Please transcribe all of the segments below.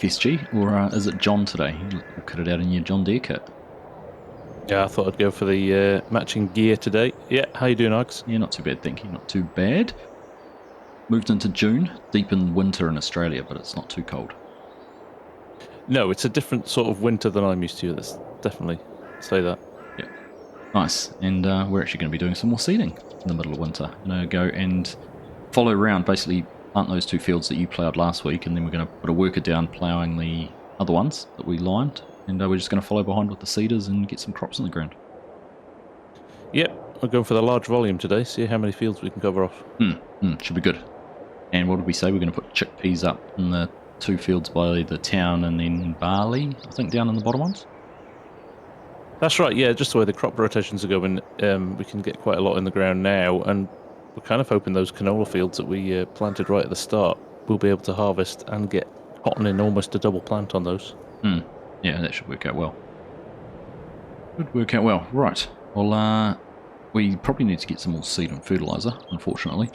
FSG, or is it John today? You kitted out in your John Deere kit. Yeah, I thought I'd go for the matching gear today. Yeah, how you doing, Args? Yeah, not too bad, thank you. Not too bad. Moved into June, deep in winter in Australia, but it's not too cold. No, it's a different sort of winter than I'm used to. Let's definitely say that. Yeah, nice. And we're actually going to be doing some more seeding in the middle of winter. I'm going to go and follow around, basically plant those 2 fields that you ploughed last week, and then we're going to put a worker down ploughing the other ones that we limed, and we're just going to follow behind with the seeders and get some crops in the ground. Yep, I'm going for the large volume today, see how many fields we can cover off. Should be good. And what did we say? We're going to put chickpeas up in the 2 fields by the town, and then barley, I think, down in the bottom ones? That's right, yeah, just the way the crop rotations are going, we can get quite a lot in the ground now, and we're kind of hoping those canola fields that we planted right at the start, we'll be able to harvest and get cotton in almost a double plant on those. Yeah, that should work out well. Should work out well. Right. Well, we probably need to get some more seed and fertilizer, unfortunately.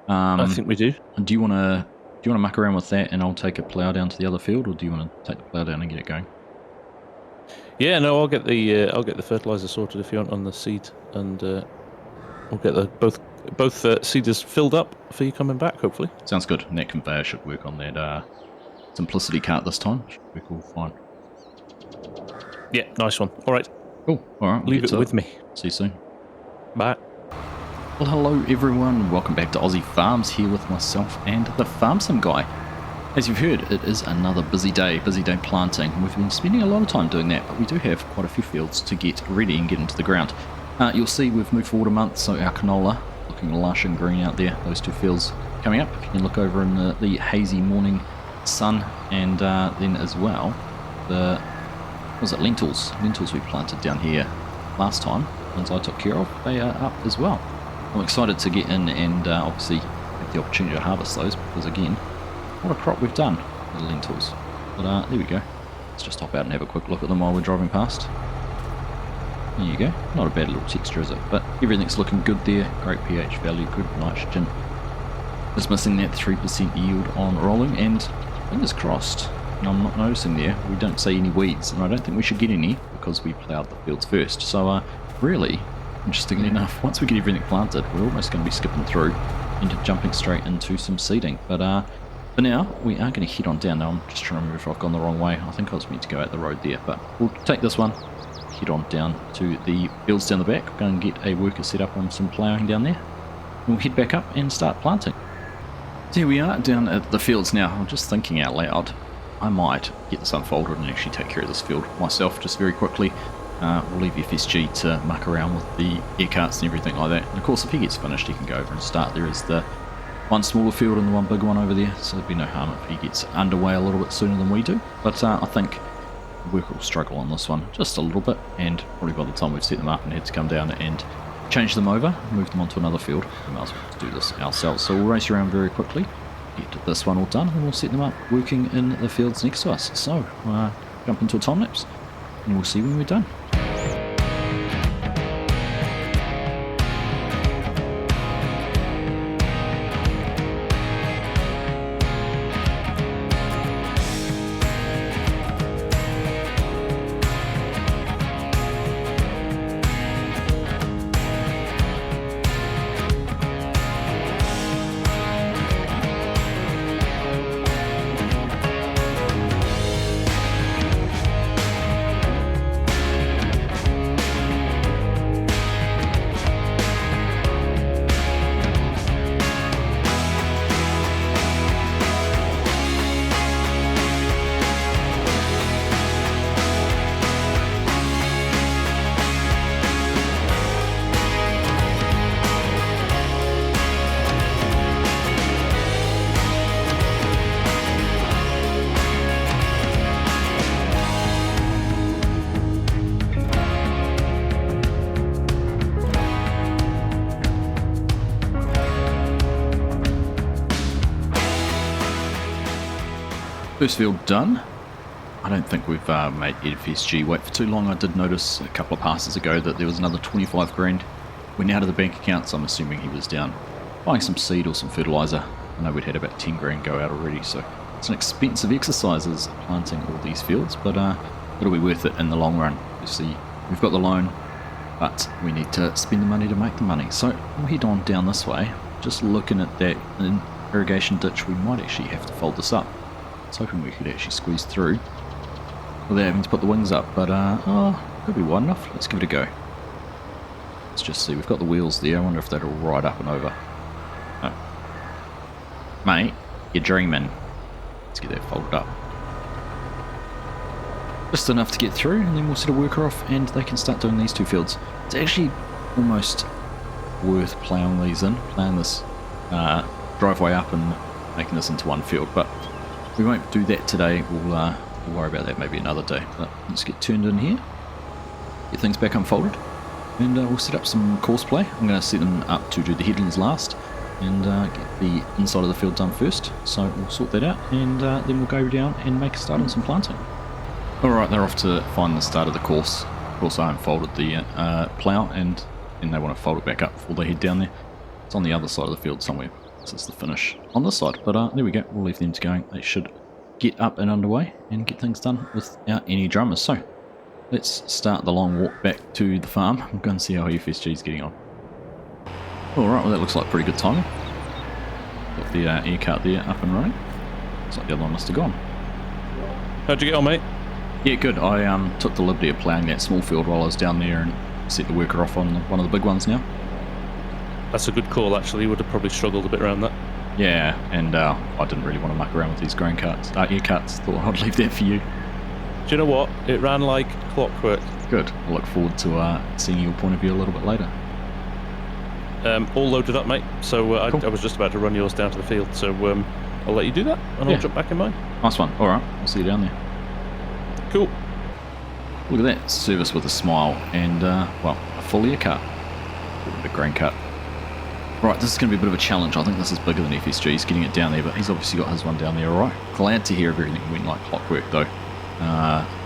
I think we do. Do you want to muck around with that, and I'll take a plough down to the other field, or do you want to take the plough down and get it going? Yeah, no, I'll get the fertilizer sorted if you want on the seed, and we'll get the both seeders filled up for you coming back, hopefully. Sounds good. And that conveyor should work on that simplicity cart this time. Should work all fine. Yeah, nice one. All right. Cool. All right. Leave it with me. See you soon. Bye. Well, hello everyone. Welcome back to Aussie Farms, here with myself and the Farm Sim guy. As you've heard, it is another busy day planting. We've been spending a lot of time doing that, but we do have quite a few fields to get ready and get into the ground. You'll see we've moved forward a month, so our canola looking lush and green out there. Those 2 fields coming up. If you can look over in the hazy morning sun, and then as well the lentils we planted down here last time, ones I took care of, they are up as well. I'm excited to get in and obviously have the opportunity to harvest those, because again, what a crop we've done with the lentils. But there we go. Let's just hop out and have a quick look at them while we're driving past. There you go. Not a bad little texture, is it? But everything's looking good there. Great pH value, good nitrogen. Just missing that 3% yield on rolling, and fingers crossed. And I'm not noticing there, we don't see any weeds, and I don't think we should get any because we ploughed the fields first. So really, interestingly enough, once we get everything planted, we're almost going to be skipping through into jumping straight into some seeding. But for now, we are going to head on down. Now I'm just trying to remember if I've gone the wrong way. I think I was meant to go out the road there, but we'll take this one, head on down to the fields down the back, go and get a worker set up on some ploughing down there, and we'll head back up and start planting. So here we are down at the fields now. I'm just thinking out loud, I might get this unfolded and actually take care of this field myself just very quickly. We'll leave FSG to muck around with the air carts and everything like that. And of course, if he gets finished, he can go over and start. There is the one smaller field and the one bigger one over there, so there'd be no harm if he gets underway a little bit sooner than we do. But I think the worker will struggle on this one just a little bit, and probably by the time we've set them up and had to come down and change them over, move them onto another field, we might as well do this ourselves. So we'll race around very quickly, get this one all done, and we'll set them up working in the fields next to us. So jump into a time lapse, and we'll see when we're done. First field done. I don't think we've made FSG wait for too long. I did notice a couple of passes ago that there was another 25 grand went out of the bank account, so I'm assuming he was down buying some seed or some fertilizer. I know we'd had about 10 grand go out already, so It's an expensive exercise is planting all these fields, but it'll be worth it in the long run. You see, we've got the loan, but we need to spend the money to make the money. So we'll head on down this way. Just looking at that irrigation ditch, we might actually have to fold this up. I was hoping we could actually squeeze through without having to put the wings up, but could be wide enough. Let's give it a go. Let's just see, we've got the wheels there. I wonder if that'll ride up and over. Oh. Mate, you're dreaming. Let's get that folded up. Just enough to get through, and then we'll set a worker off and they can start doing these 2 fields. It's actually almost worth ploughing these in, ploughing this driveway up and making this into 1 field, but we won't do that today. We'll worry about that maybe another day. But let's get turned in here, get things back unfolded, and we'll set up some course play. I'm going to set them up to do the headlands last and get the inside of the field done first, so we'll sort that out, and then we'll go down and make a start on some planting. Alright, they're off to find the start of the course. Of course, I unfolded the plough, and then they want to fold it back up before they head down there. It's on the other side of the field somewhere. This is the finish on this side, but there we go. We'll leave them to going. They should get up and underway and get things done without any dramas. So let's start the long walk back to the farm. I'm going to see how FSG is getting on. Alright, well that looks like pretty good timing. Got the air cart there up and running. Looks like the other one must have gone. How'd you get on, mate? Yeah, good. I took the liberty of ploughing that small field while I was down there and set the worker off on one of the big ones now. That's a good call, actually. Would have probably struggled a bit around that. Yeah, and I didn't really want to muck around with these grain carts, air carts. Thought I'd leave that for you. Do you know what? It ran like clockwork. Good. I look forward to seeing your point of view a little bit later. All loaded up, mate. So Cool. I was just about to run yours down to the field, so I'll let you do that, and Yeah. I'll jump back in mine. Nice one. Alright, I'll see you down there. Cool. Look at that. Service with a smile and, well, a full air cart. A grain cart. Right, this is going to be a bit of a challenge. I think this is bigger than FSG's, getting it down there, but he's obviously got his one down there alright. Glad to hear everything went like clockwork though.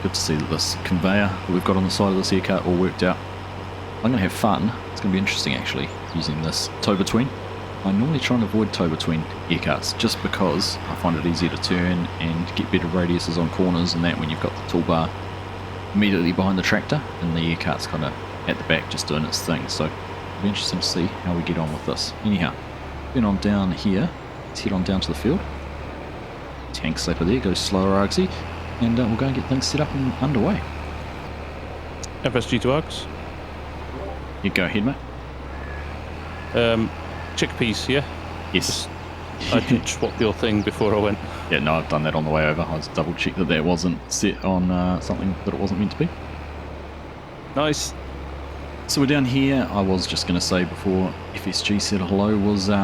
Good to see that this conveyor that we've got on the side of this air cart all worked out. I'm going to have fun. It's going to be interesting actually, using this tow between. I normally try and avoid tow between air carts just because I find it easier to turn and get better radiuses on corners and that when you've got the toolbar immediately behind the tractor and the air cart's kind of at the back just doing its thing. So it'll be interesting to see how we get on with this. Anyhow, going on down here, let's head on down to the field. Tank slapper there, go slower Argsy, and we'll go and get things set up and underway. FSG to Args. You go ahead, mate. Chickpeas, yeah? Yes. I did swap your thing before I went. Yeah, no, I've done that on the way over. I just double checked that that wasn't set on something that it wasn't meant to be. Nice. So we're down here. I was just going to say before FSG said hello was we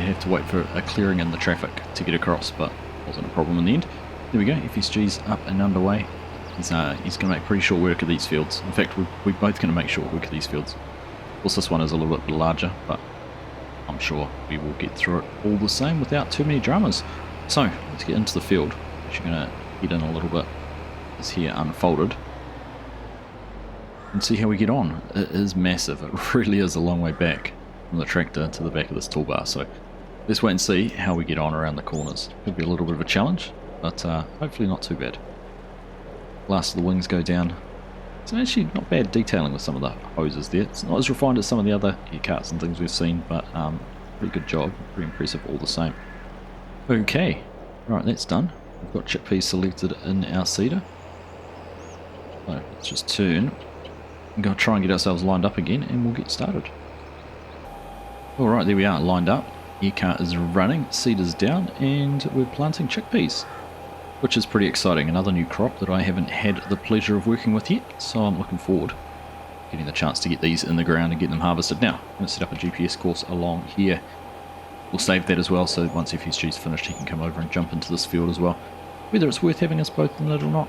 have to wait for a clearing in the traffic to get across, but wasn't a problem in the end. There we go. FSG's up and underway. He's going to make pretty short work of these fields. In fact, we're both going to make short work of these fields. Of course, this one is a little bit larger, but I'm sure we will get through it all the same without too many dramas. So let's get into the field. We're going to get in a little bit. It's here unfolded. And see how we get on. It is massive. It really is a long way back from the tractor to the back of this toolbar. So let's wait and see how we get on around the corners. Could be a little bit of a challenge, but hopefully not too bad. Last of the wings go down. It's actually not bad detailing with some of the hoses there. It's not as refined as some of the other air carts and things we've seen, but pretty good job. Pretty impressive all the same. Okay, right, that's done. We've got chickpeas selected in our seeder. So let's just turn and go try and get ourselves lined up again and we'll get started. Alright, there we are, lined up. Air cart is running, seeder's down, and we're planting chickpeas, which is pretty exciting. Another new crop that I haven't had the pleasure of working with yet, so I'm looking forward to getting the chance to get these in the ground and get them harvested. Now, I'm going to set up a GPS course along here. We'll save that as well, so once FSG's finished he can come over and jump into this field as well. Whether it's worth having us both in it or not,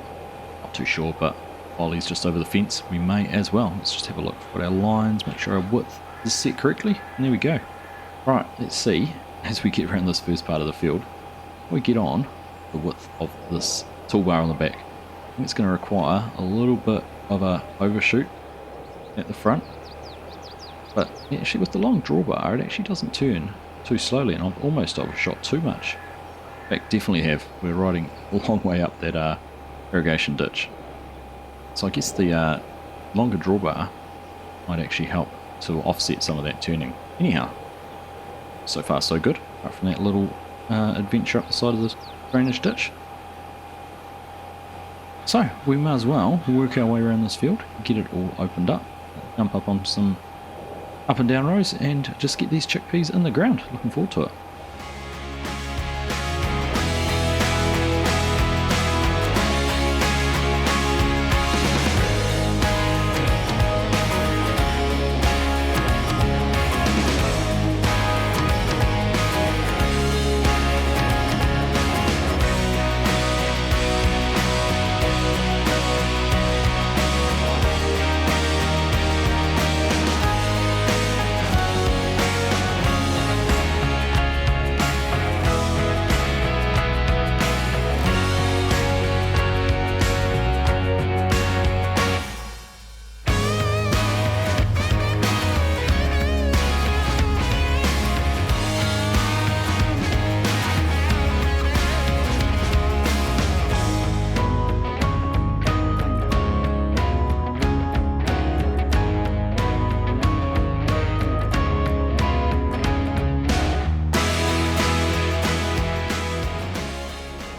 not too sure, but while he's just over the fence, we may as well. Let's just have a look at our lines, make sure our width is set correctly, and there we go. Right, let's see, as we get around this first part of the field, we get on the width of this toolbar on the back. I think it's going to require a little bit of a overshoot at the front, but actually with the long drawbar it actually doesn't turn too slowly, and I've almost overshot too much. In fact, definitely have. We're riding a long way up that irrigation ditch. So I guess the longer drawbar might actually help to offset some of that turning. Anyhow, so far so good, apart from that little adventure up the side of the drainage ditch. So we might as well work our way around this field, get it all opened up, jump up on some up and down rows and just get these chickpeas in the ground. Looking forward to it.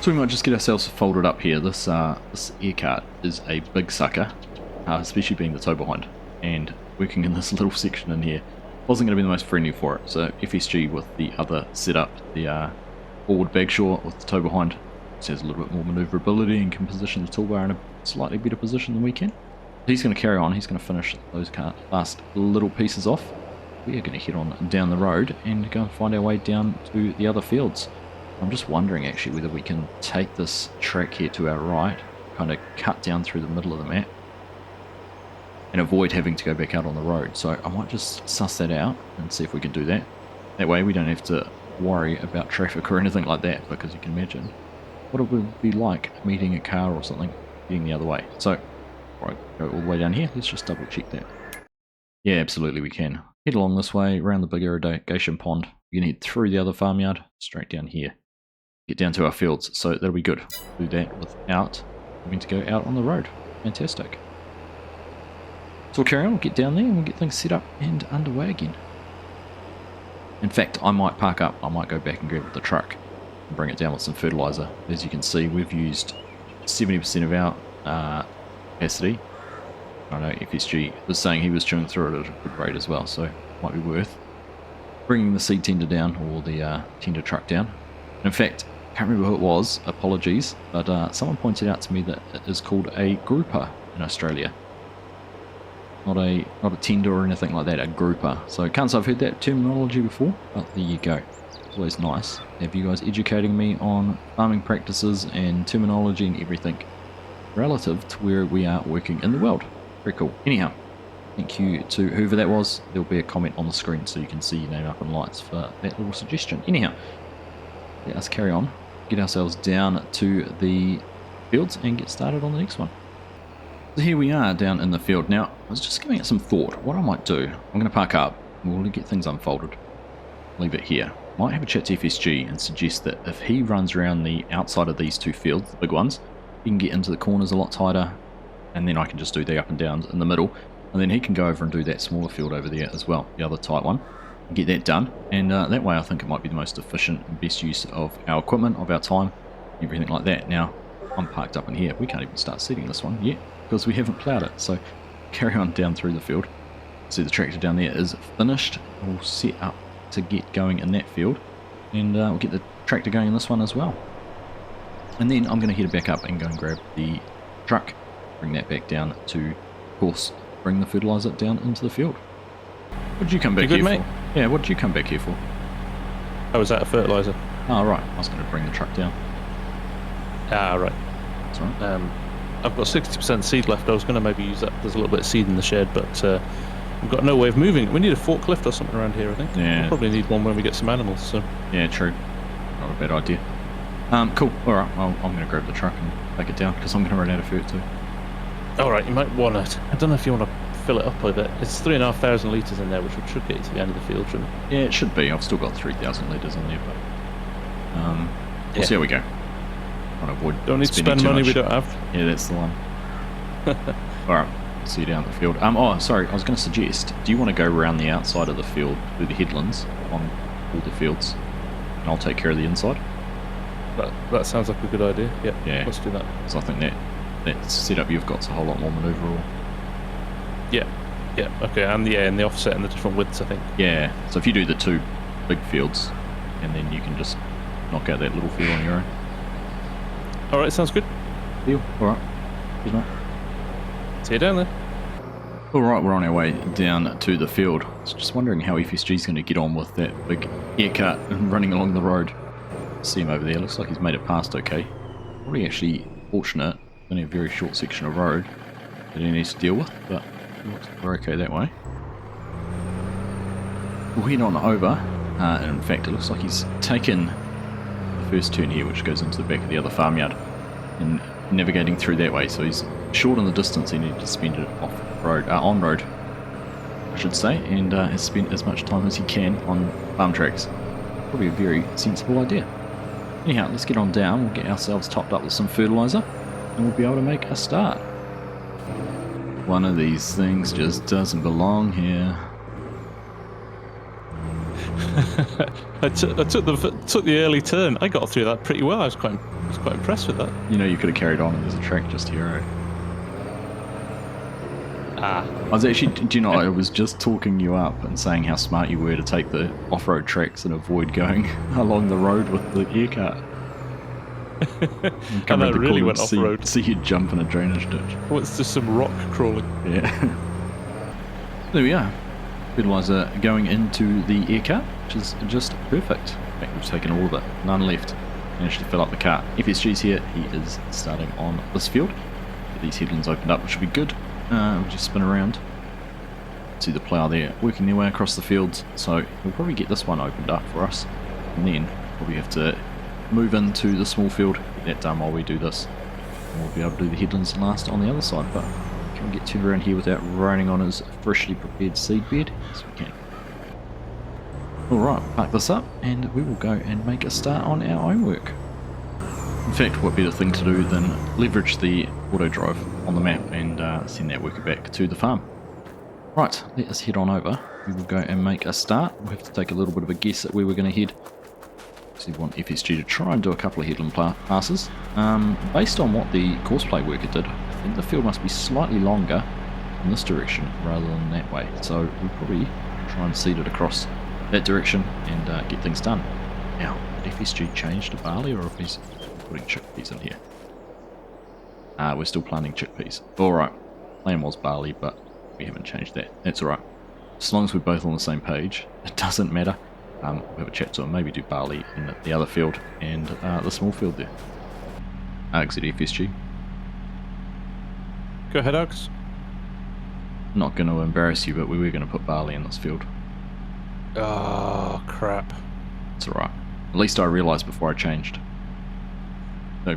So we might just get ourselves folded up here. This air cart is a big sucker, especially being the tow behind, and working in this little section in here wasn't going to be the most friendly for it. So FSG with the other setup, the forward bagshaw with the tow behind, just has a little bit more manoeuvrability and can position the toolbar in a slightly better position than we can. He's going to carry on. He's going to finish those last little pieces off. We are going to head on down the road and go and find our way down to the other fields. I'm just wondering actually whether we can take this track here to our right, kind of cut down through the middle of the map and avoid having to go back out on the road. So I might just suss that out and see if we can do that. That way we don't have to worry about traffic or anything like that, because you can imagine what it would be like meeting a car or something heading the other way. So before I go all the way down here, let's just double check that. Yeah, absolutely we can. Head along this way, around the big irrigation pond. You can head through the other farmyard, straight down here. Get down to our fields, so that'll be good. Do that without having to go out on the road. Fantastic. So we'll carry on, we'll get down there and we'll get things set up and underway again. In fact, I might park up, I might go back and grab the truck and bring it down with some fertilizer. As you can see, we've used 70% of our capacity. I know FSG was saying he was chewing through it at a good rate as well, so it might be worth bringing the seed tender down, or the tender truck down. In fact, I can't remember who it was, apologies, but someone pointed out to me that it is called a grouper in Australia. Not a tender or anything like that, a grouper. So can't say I've heard that terminology before, but there you go. It's always nice to have you guys educating me on farming practices and terminology and everything relative to where we are working in the world. Very cool. Anyhow, thank you to whoever that was. There'll be a comment on the screen so you can see your name up in lights for that little suggestion. Anyhow, let us carry on, get ourselves down to the fields and get started on the next one. So here we are down in the field. Now, I was just giving it some thought. What I might do, I'm going to park up, we'll get things unfolded, leave it here. Might have a chat to FSG and suggest that if he runs around the outside of these two fields, the big ones, he can get into the corners a lot tighter, and then I can just do the up and downs in the middle, and then he can go over and do that smaller field over there as well, the other tight one. Get that done, and that way I think it might be the most efficient and best use of our equipment, of our time, everything like that. Now, I'm parked up in here. We can't even start seeding this one yet because we haven't ploughed it. So carry on down through the field. See the tractor down there is finished. We'll set up to get going in that field, and we'll get the tractor going in this one as well. And then I'm going to head back up and go and grab the truck, bring that back down to, of course, bring the fertilizer down into the field. What did you come back here for? Yeah, what did you come back here for? Oh, was that a fertilizer? Oh, right. I was going to bring the truck down. Ah, right. That's right. I've got 60% seed left. I was going to maybe use that. There's a little bit of seed in the shed, but we've got no way of moving it. We need a forklift or something around here, I think. Yeah. We'll probably need one when we get some animals. So. Yeah, true. Not a bad idea. Cool. All right. I'm going to grab the truck and take it down because I'm going to run out of food too. All right. You might want it. I don't know if you want to fill it up with it. It's 3,500 litres in there, which should get you to the end of the field, shouldn't it? Yeah, it should be. I've still got 3,000 litres in there, but We'll see how we go. Trying to avoid Don't need to spending spend too money we much. don't have. Yeah, that's the one. Alright, see you down the field. Oh, sorry, I was going to suggest, do you want to go around the outside of the field through the headlands on all the fields? And I'll take care of the inside? That sounds like a good idea. Yeah, let's do that. So I think that setup you've got's a whole lot more manoeuvrable. Yeah, okay, and the offset and the different widths, I think. Yeah, so if you do the 2 big fields, and then you can just knock out that little field on your own. Alright, sounds good. Deal. Alright. Good night. See you down there. Alright, we're on our way down to the field. I was just wondering how FSG's going to get on with that big air cut and running along the road. See him over there, looks like he's made it past okay. Probably actually fortunate, only a very short section of road that he needs to deal with, but it looks like we're okay that way. We'll head on over, and in fact it looks like he's taken the first turn here, which goes into the back of the other farmyard, and navigating through that way, so he's short on the distance he needed to spend it on road, I should say, and has spent as much time as he can on farm tracks. Probably a very sensible idea. Anyhow, let's get on down, we'll get ourselves topped up with some fertilizer, and we'll be able to make a start. One of these things just doesn't belong here. I took the early turn. I got through that pretty well. I was quite impressed with that. You know, you could have carried on and there's a track just here, eh? I was actually, do you know, I was just talking you up and saying how smart you were to take the off-road tracks and avoid going along the road with the air cut. And I really went off-road. See you jump in a drainage ditch. Oh, it's just some rock crawling. Yeah. There we are. Fertilizer going into the air cut, which is just perfect. In fact, we've taken all of it, none left. Managed to fill up the cart. FSG's here, he is starting on this field. Get these headlands opened up, which should be good. We'll just spin around. See the plough there, working their way across the fields, so we'll probably get this one opened up for us, and then probably have to move into the small field, get that done while we do this, and we'll be able to do the headlands last on the other side, but can we get turned around here without raining on his freshly prepared seed bed? Yes we can. Alright, park this up, and we will go and make a start on our own work. In fact, what better thing to do than leverage the auto drive on the map and send that worker back to the farm. Right, let us head on over. We will go and make a start. We'll have to take a little bit of a guess at where we're going to head. So we want FSG to try and do a couple of headland passes. Based on what the courseplay worker did, I think the field must be slightly longer in this direction rather than that way. So we'll probably try and seed it across that direction and get things done. Now, did FSG change to barley, or if he's putting chickpeas in here? We're still planting chickpeas. Alright, plan was barley, but we haven't changed that. That's alright. As long as we're both on the same page, it doesn't matter. We'll have a chat to him, maybe do barley in the other field and the small field there. Argsy FSG. Go ahead, Args. Not going to embarrass you, but we were going to put barley in this field. Oh, crap. It's alright. At least I realised before I changed. So,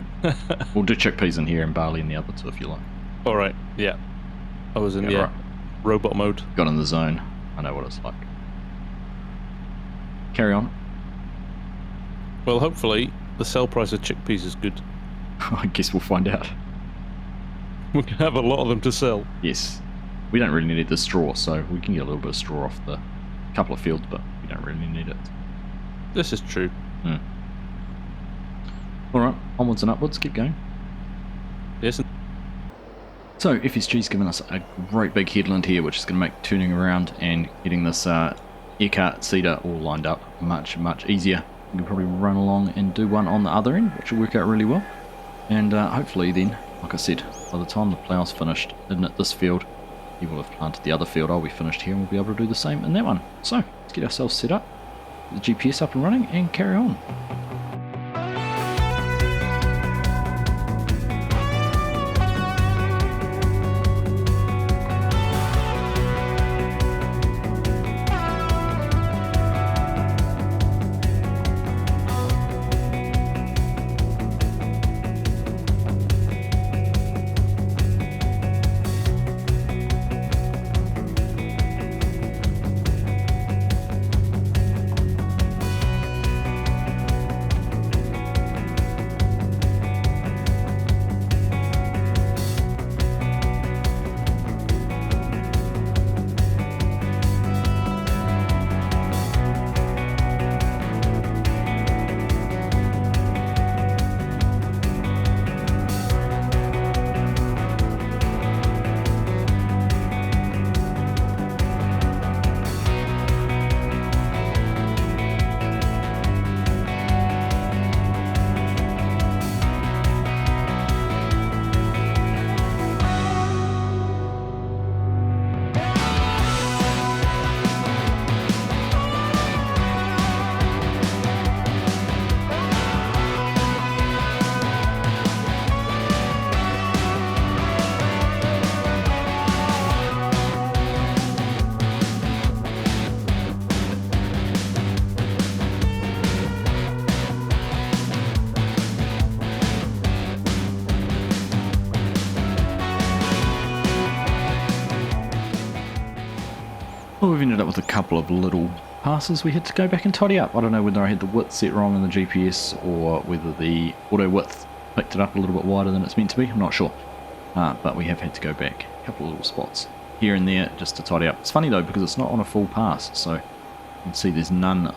we'll do chickpeas in here and barley in the other two if you like. Alright, yeah. I was in right. robot mode. Got in the zone. I know what it's like. Carry on. Well, hopefully the sell price of chickpeas is good. I guess we'll find out. We can have a lot of them to sell. Yes. We don't really need the straw, so we can get a little bit of straw off the couple of fields, but we don't really need it. This is true. Alright, onwards and upwards, keep going. Yes. So FSG's given us a great big headland here, which is going to make turning around and getting this air cart seeder all lined up much easier. We can probably run along and do one on the other end, which will work out really well. And hopefully then, like I said, by the time the plough's finished in this field, he will have planted the other field. I'll be finished here and we'll be able to do the same in that one. So let's get ourselves set up, get the GPS up and running, and carry on. Well, we've ended up with a couple of little passes we had to go back and tidy up. I don't know whether I had the width set wrong in the GPS or whether the auto width picked it up a little bit wider than it's meant to be. I'm not sure. But we have had to go back a couple of little spots here and there just to tidy up. It's funny though because it's not on a full pass, so you can see there's none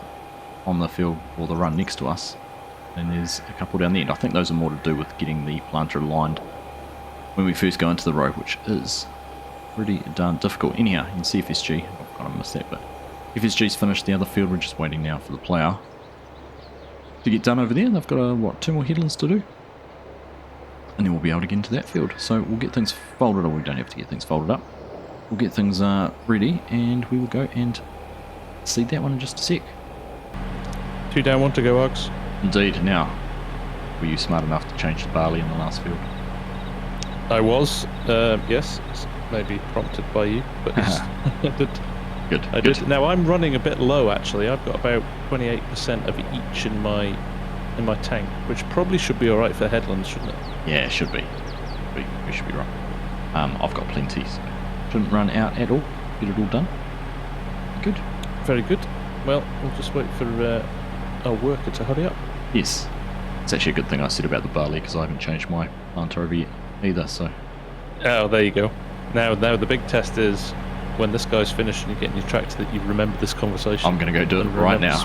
on the field or the run next to us, and there's a couple down the end. I think those are more to do with getting the planter aligned when we first go into the row, which is pretty darn difficult. Anyhow, you can see FSG. I've kind of missed that, but FSG's finished the other field. We're just waiting now for the plough to get done over there. They've got what, 2 more headlands to do, and then we'll be able to get into that field. So we'll get things folded, or we don't have to get things folded up. We'll get things ready, and we will go and seed that one in just a sec. 2 down, 1 to go, Args. Indeed. Now, were you smart enough to change the barley in the last field? I was, yes, maybe prompted by you, but I did. Good. I good. did. Now I'm running a bit low actually. I've got about 28% of each in my tank, which probably should be all right for headlands, shouldn't it? Yeah, it should be. We should be right. I've got plenty, so shouldn't run out at all. Get it all done. Good. Very good. Well, we'll just wait for our worker to hurry up. Yes. It's actually a good thing I said about the barley because I haven't changed my planter over yet either. So. Oh, there you go. Now the big test is when this guy's finished and you get in your tractor that you remember this conversation. I'm going to go do it right now.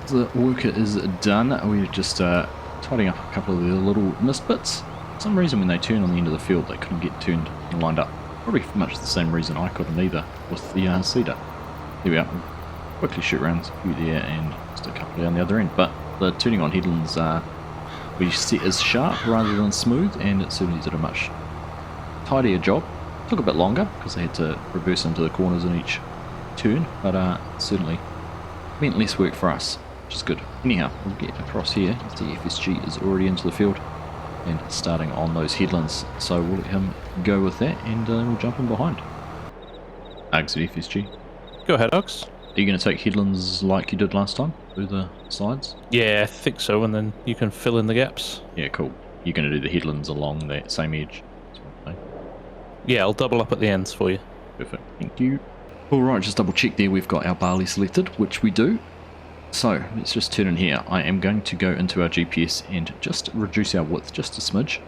The worker is done. We're just tidying up a couple of the little mist bits. For some reason when they turn on the end of the field they couldn't get turned and lined up. Probably for much the same reason I couldn't either with the seeder. Here we are. We'll quickly shoot around a few there and just a couple down the other end. But the turning on headlands we set as sharp rather than smooth, and it certainly did a much tidier job. Took a bit longer because they had to reverse into the corners in each turn, but certainly meant less work for us, which is good. Anyhow, we'll get across here. The FSG is already into the field and starting on those headlands, so we'll let him go with that, and we'll jump in behind. Argsy FSG. Go ahead, Args. Are you going to take headlands like you did last time, through the sides? Yeah, I think so, and then you can fill in the gaps. Yeah, cool. You're going to do the headlands along that same edge? Yeah, I'll double up at the ends for you. Perfect, thank you. Alright, just double check there, we've got our barley selected, which we do. So, let's just turn in here. I am going to go into our GPS and just reduce our width just a smidge.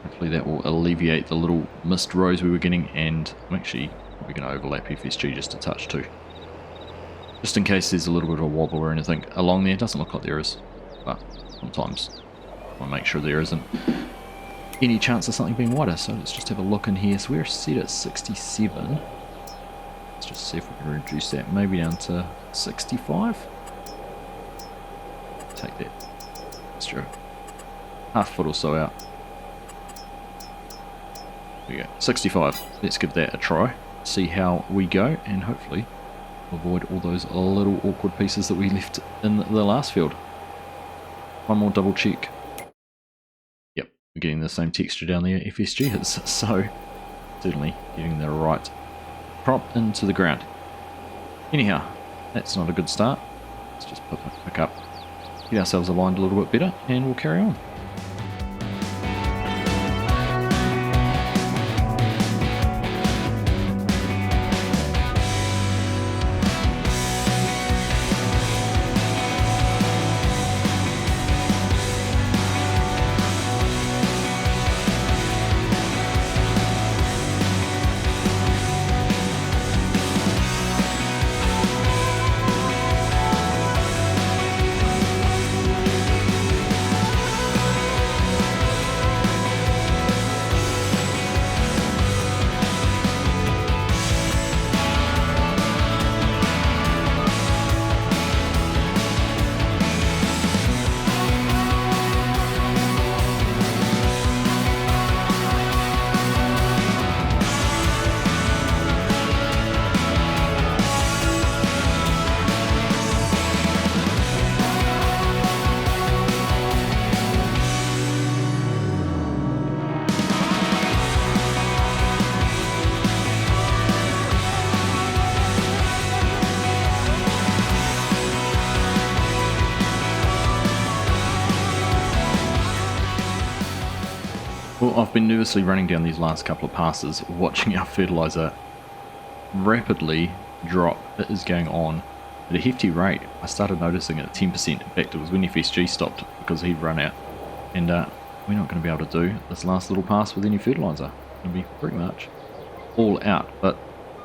Hopefully that will alleviate the little mist rows we were getting, and I'm actually probably going to overlap FSG just a touch too. Just in case there's a little bit of a wobble or anything along there. It doesn't look like there is, but sometimes I want to make sure there isn't any chance of something being wider. So let's just have a look in here. So we're set at 67. Let's just see if we can reduce that maybe down to 65. Take that extra half foot or so out. There we go, 65. Let's give that a try, see how we go, and hopefully avoid all those little awkward pieces that we left in the last field. One more double check. Yep, we're getting the same texture down there FSG is, so certainly getting the right prop into the ground. Anyhow, that's not a good start. Let's just pick up, get ourselves aligned a little bit better, and we'll carry on. I've been nervously running down these last couple of passes, watching our fertilizer rapidly drop. It is going on at a hefty rate. I started noticing it at 10%. In fact, it was when FSG stopped because he'd run out. And we're not going to be able to do this last little pass with any fertilizer. It'll be pretty much all out, but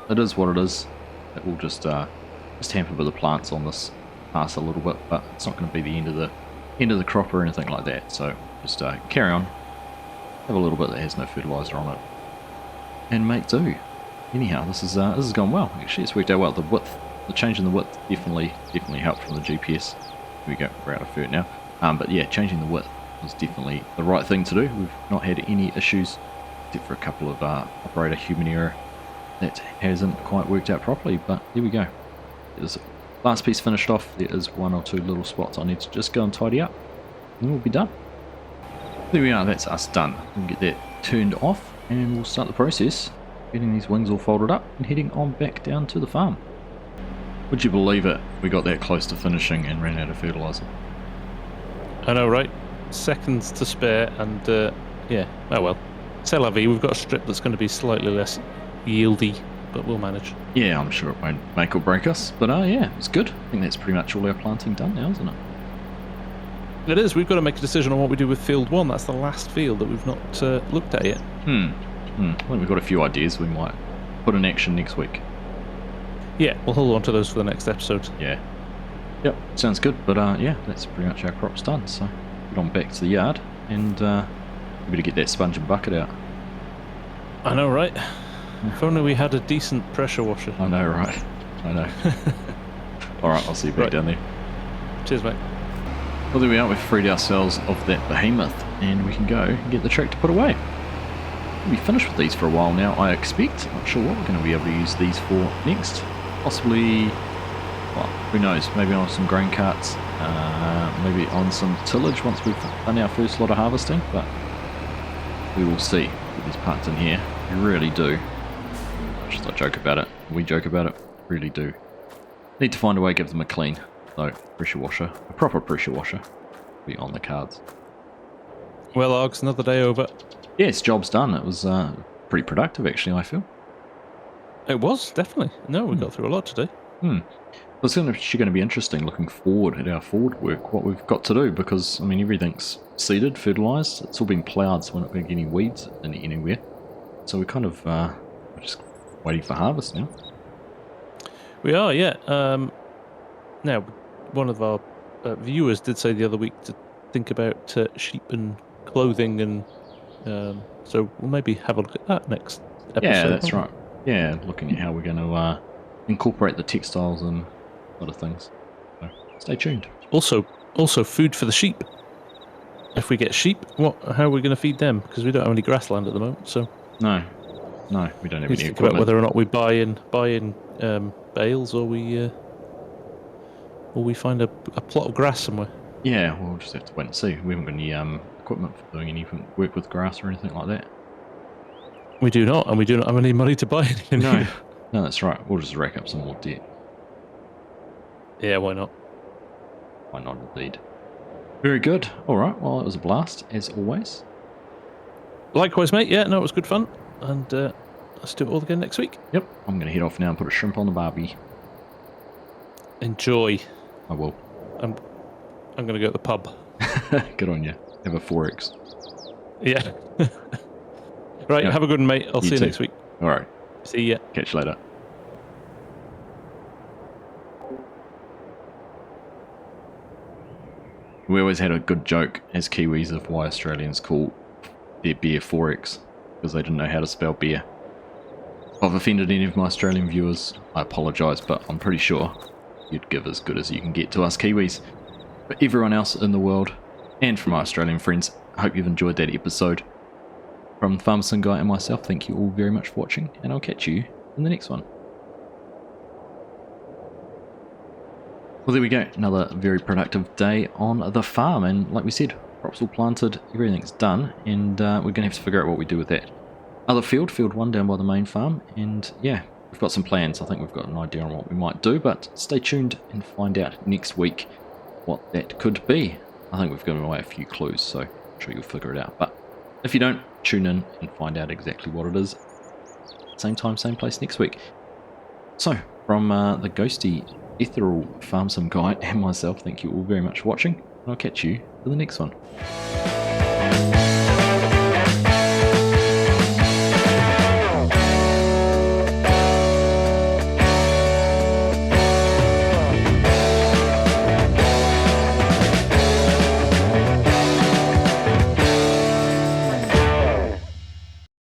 it is what it is. It will just hamper with the plants on this pass a little bit, but it's not going to be the end of the crop or anything like that. So just carry on. Have a little bit that has no fertilizer on it, and make do. Anyhow, this is going well. Actually, it's worked out well. The change in the width definitely helped from the GPS. Here we go, we're out of fert now. But yeah, changing the width was definitely the right thing to do. We've not had any issues, except for a couple of operator human error that hasn't quite worked out properly. But there we go. There's last piece finished off. There is one or two little spots I need to just go and tidy up, and we'll be done. There we are, that's us done. We'll get that turned off and we'll start the process, getting these wings all folded up and heading on back down to the farm. Would you believe it? We got that close to finishing and ran out of fertilizer. I know, right? Seconds to spare, and yeah, oh well. C'est la vie, we've got a strip that's going to be slightly less yieldy, but we'll manage. Yeah, I'm sure it won't make or break us, but yeah, it's good. I think that's pretty much all our planting done now, isn't it? It is. We've got to make a decision on what we do with field 1. That's the last field that we've not looked at yet. I think we've got a few ideas we might put in action next week. Yeah, we'll hold on to those for the next episode. Yeah. Yep, sounds good. But yeah, that's pretty much our crops done. So get on back to the yard and we better get that sponge and bucket out. I know, right? If only we had a decent pressure washer. I know, right? I know. Alright, I'll see you back down there. Cheers, mate. Well, there we are. We've freed ourselves of that behemoth and we can go and get the tractor put away. We'll be finished with these for a while now, I expect. Not sure what we're going to be able to use these for next. Possibly, well, who knows, maybe on some grain carts, maybe on some tillage once we've done our first lot of harvesting, but we will see. Put these parts in here. We really do. Just I joke about it. We joke about it. Really do. Need to find a way to give them a clean. So, pressure washer, a proper pressure washer, be on the cards. Well, Args, another day over. Yes, job's done. It was pretty productive, actually, I feel. It was, definitely. No, we got through a lot today. It's actually going to be interesting looking forward at our forward work, what we've got to do, because, I mean, everything's seeded, fertilised, it's all been ploughed, so we're not going to get any weeds in anywhere. So we're kind of we're just waiting for harvest now. We are, yeah. Now, one of our viewers did say the other week to think about sheep and clothing, and so we'll maybe have a look at that next episode. Yeah, that's right. Yeah, looking at how we're going to incorporate the textiles and a lot of things. So stay tuned. Also food for the sheep. If we get sheep, how are we going to feed them? Because we don't have any grassland at the moment. So no, we don't have any think equipment. about whether or not we buy in bales, or we find a plot of grass somewhere. Yeah, we'll just have to wait and see. We haven't got any equipment for doing any work with grass or anything like that. We do not, and we do not have any money to buy it. No, that's right. We'll just rack up some more debt. Yeah, why not? Why not, indeed. Very good. All right. Well, it was a blast as always. Likewise, mate. Yeah, no, it was good fun, and let's do it all again next week. Yep. I'm going to head off now and put a shrimp on the barbie. Enjoy. I will. I'm going to go to the pub. Good on you. Have a 4X. Yeah. Right. Yep. Have a good one, mate. I'll see you too. next week. All right. See ya. Catch you later. We always had a good joke as Kiwis of why Australians call their beer 4X, because they didn't know how to spell beer. If I've offended any of my Australian viewers, I apologise, but I'm pretty sure you'd give as good as you can get to us Kiwis. For everyone else in the world, and from my Australian friends, I hope you've enjoyed that episode. From Farmerson Guy and myself, thank you all very much for watching, and I'll catch you in the next one. Well, there we go. Another very productive day on the farm, and like we said, crops all planted, everything's done, and we're going to have to figure out what we do with that other field 1 down by the main farm, and yeah, we've got some plans. I think we've got an idea on what we might do, but stay tuned and find out next week what that could be. I think we've given away a few clues, so I'm sure you'll figure it out, but If you don't, tune in and find out exactly what it is. Same time, same place next week. So, from the ghosty, ethereal farm sim guy and myself, thank you all very much for watching, and I'll catch you for the next one.